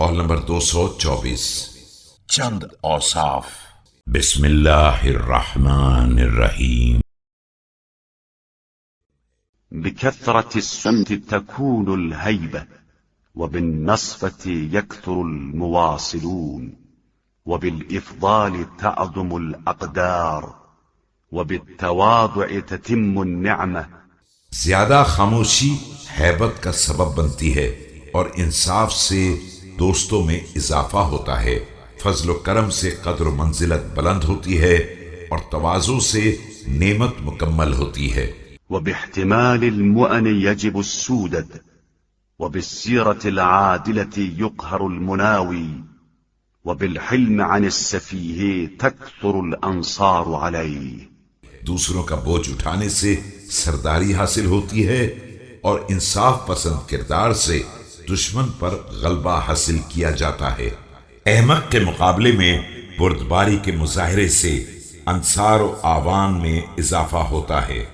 قول نمبر 224 چند اوصاف۔ بسم اللہ الرحمن الرحیم بكثرة السمت تكون الهيبة، وبالنصفة يكثر المواصلون، وبالإفضال تعظم الأقدار، وبالتواضع تتم النعمة۔ زیادہ خاموشی ہیبت کا سبب بنتی ہے اور انصاف سے دوستوں میں اضافہ ہوتا ہے، فضل و کرم سے قدر و منزلت بلند ہوتی ہے اور تواضع سے نعمت مکمل ہوتی ہے۔ وباحتمال المؤن يجب السودد، وبالسيرة العادلة يقهر المناوي، وبالحلم عن السفيه تكثر الأنصار عليه۔ دوسروں کا بوجھ اٹھانے سے سرداری حاصل ہوتی ہے اور انصاف پسند کردار سے دشمن پر غلبہ حاصل کیا جاتا ہے۔ احمق کے مقابلے میں بردباری کے مظاہرے سے انصار و آوان میں اضافہ ہوتا ہے۔